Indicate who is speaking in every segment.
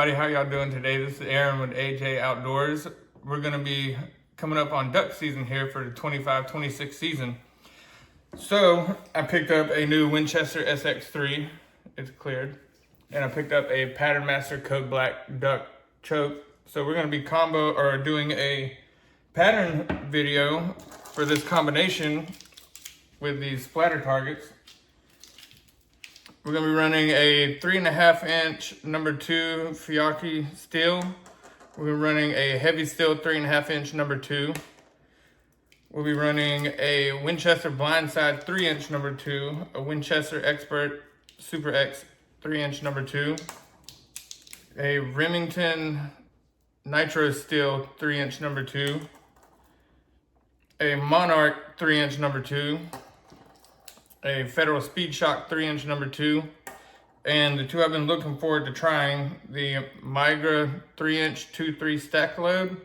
Speaker 1: everybody, how y'all doing today? This is Aaron with AJ Outdoors. We're going to be coming up on duck season here for the 25-26 season. So I picked up a new Winchester SX4, it's cleared, and I picked up a Pattern Master Code Black duck choke. So we're going to be doing a pattern video for this combination with these splatter targets. We're going to be running a 3.5 inch #2 Fiocchi steel. We're running a Hevi-Steel 3.5 inch #2. We'll be running a Winchester Blind Side 3 inch #2, a Winchester Xpert Super X 3 inch #2, a Remington Nitro Steel 3 inch #2, a Monarch 3 inch #2, a Federal Speed Shock 3 inch #2, and the two I've been looking forward to trying, the Migra 3 inch 2-3 stack load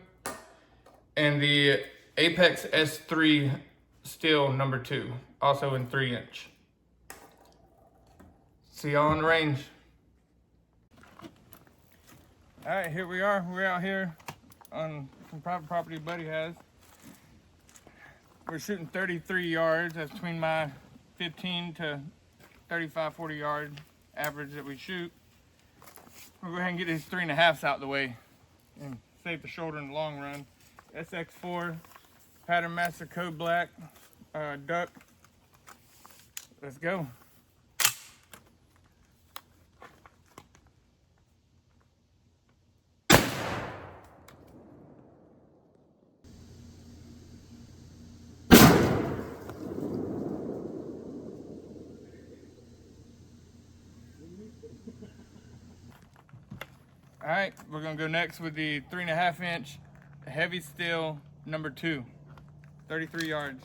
Speaker 1: and the Apex S3 steel #2, also in 3 inch. See y'all on the range. All right, here we are. We're out here on some private property Buddy has. We're shooting 33 yards. That's between my 15 to 35, 40 yard average that we shoot. We'll go ahead and get these 3.5s out of the way and save the shoulder in the long run. SX4, Pattern Master Code Black, duck. Let's go. All right, we're gonna go next with the 3.5 inch Hevi-Steel #2, 33 yards.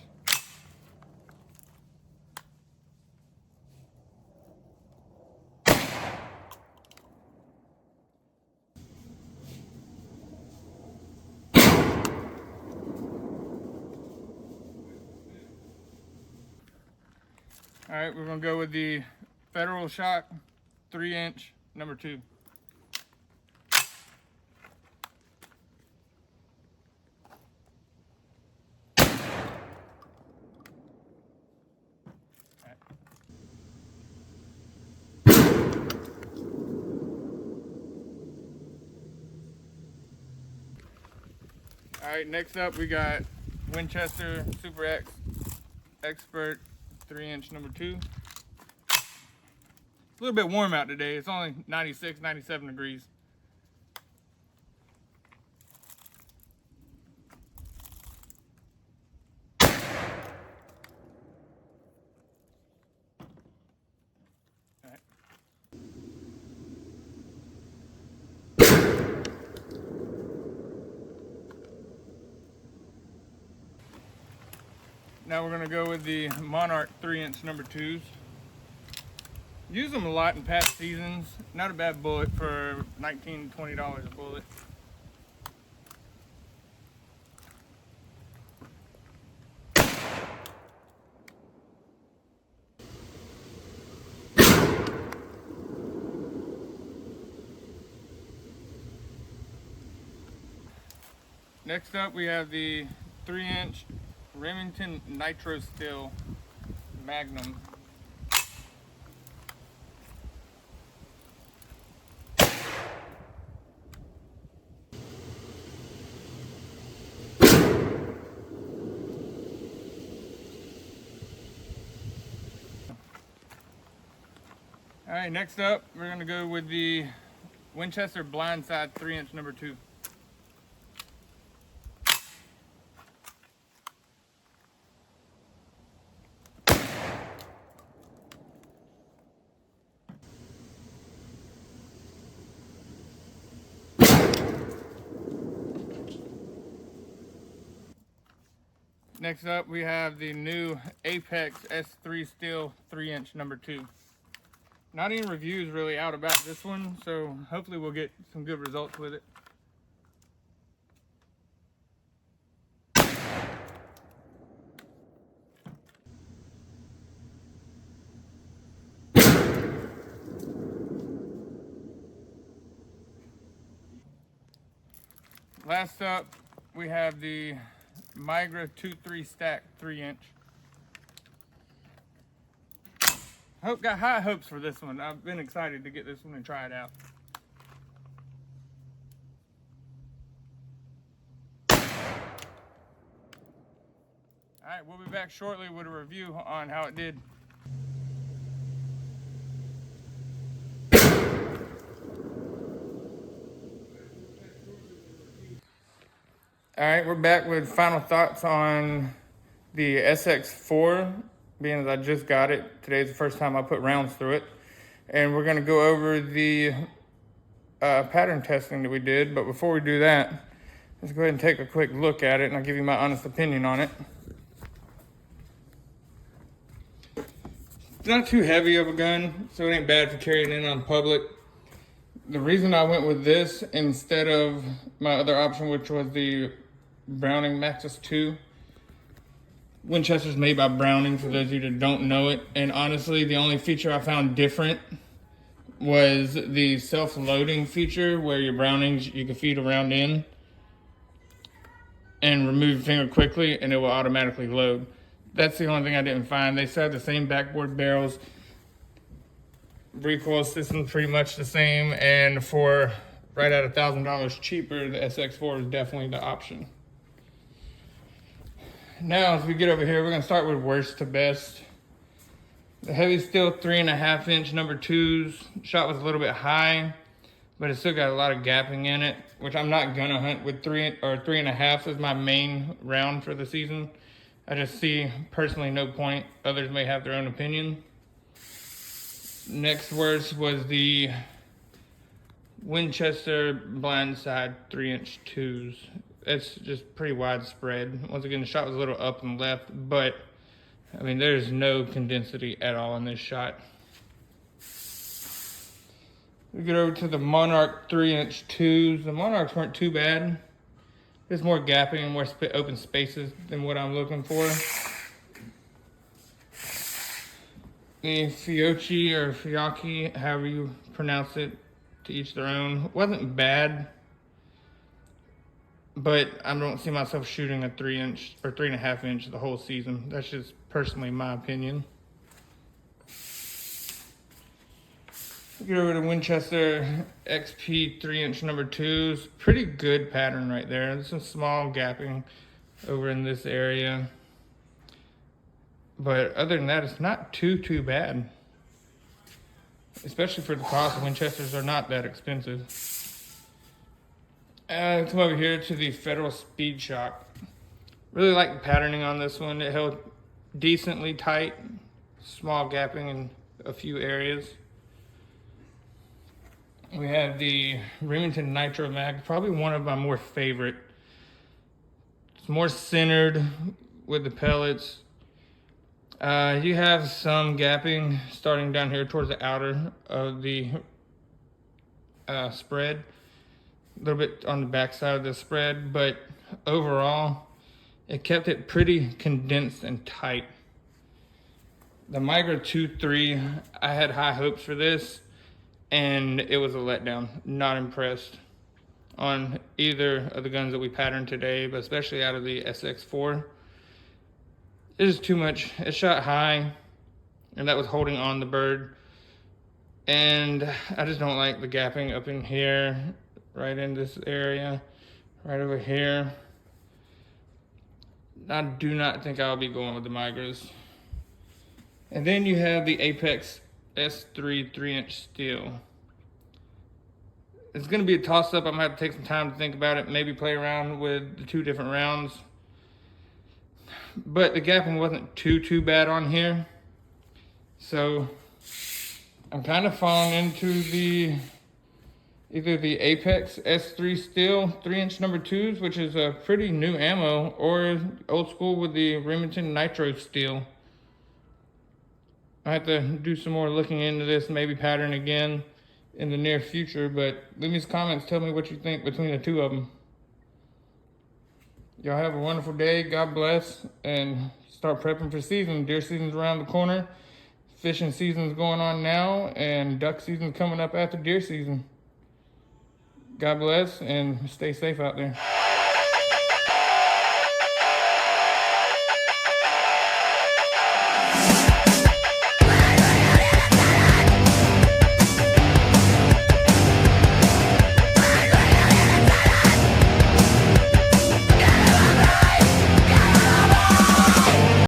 Speaker 1: All right, we're gonna go with the Federal Shock 3 inch #2. All right, next up we got Winchester Super X Xpert 3 inch #2. It's a little bit warm out today. It's only 96, 97 degrees. Now we're gonna go with the Monarch 3 inch #2s. Use them a lot in past seasons. Not a bad bullet for $19, $20 a bullet. Next up we have the 3 inch Remington Nitro Steel Magnum. All right, next up we're gonna go with the Winchester Blind Side 3 inch #2. Next up we have the new Apex S3 Steel 3 inch #2. Not any reviews really out about this one, so hopefully we'll get some good results with it. Last up, we have the Migra 2-3 stack 3-inch. Got high hopes for this one. I've been excited to get this one and try it out. All right, we'll be back shortly with a review on how it did. All right, we're back with final thoughts on the SX4, being as I just got it. Today's the first time I put rounds through it. And we're gonna go over the pattern testing that we did. But before we do that, let's go ahead and take a quick look at it and I'll give you my honest opinion on it. It's not too heavy of a gun, so it ain't bad for carrying in on public. The reason I went with this instead of my other option, which was the Browning Maxus 2. Winchester's made by Browning, for those of you that don't know it. And honestly, the only feature I found different was the self-loading feature, where your Brownings, you can feed a round in and remove your finger quickly and it will automatically load. That's the only thing I didn't find. They still have the same backboard barrels. Recoil system pretty much the same, and for right at $1,000 cheaper, the SX4 is definitely the option. Now, as we get over here, we're gonna start with worst to best. The Hevi-Steel 3.5-inch number 2s. Shot was a little bit high, but it still got a lot of gapping in it, which I'm not gonna hunt with 3 or 3.5 as my main round for the season. I just see personally no point. Others may have their own opinion. Next worst was the Winchester Blind Side 3-inch 2s. It's just pretty widespread. Once again, the shot was a little up and left, but I mean, there's no condensity at all in this shot. We get over to the Monarch 3-inch 2s. The Monarchs weren't too bad. There's more gapping and more open spaces than what I'm looking for. The Fiocchi, however you pronounce it, to each their own, wasn't bad, but I don't see myself shooting a 3-inch or 3.5-inch the whole season. That's just personally my opinion. Get over to Winchester XP 3-inch number 2s. Pretty good pattern right there. There's some small gapping over in this area. But other than that, it's not too bad. Especially for the cost. Winchesters are not that expensive. Come over here to the Federal Speed Shock. Really like the patterning on this one. It held decently tight. Small gapping in a few areas. We have the Remington Nitro Mag, probably one of my more favorite. It's more centered with the pellets. You have some gapping starting down here towards the outer of the spread. A little bit on the back side of the spread, but overall, it kept it pretty condensed and tight. The Migra 2-3, I had high hopes for this, and it was a letdown. Not impressed on either of the guns that we patterned today, but especially out of the SX4. It was too much. It shot high, and that was holding on the bird. And I just don't like the gapping up in here, right in this area, right over here. I do not think I'll be going with the Migras. And then you have the Apex S3 3-inch steel. It's going to be a toss-up. I'm going to have to take some time to think about it, maybe play around with the 2 different rounds. But the gapping wasn't too bad on here. So I'm kind of falling into either the Apex S3 Steel 3-inch number 2s, which is a pretty new ammo, or old school with the Remington Nitro Steel. I have to do some more looking into this, maybe pattern again in the near future, but leave me some comments, tell me what you think between the 2 of them. Y'all have a wonderful day, God bless, and start prepping for season. Deer season's around the corner, fishing season's going on now, and duck season's coming up after deer season. God bless, and stay safe out there.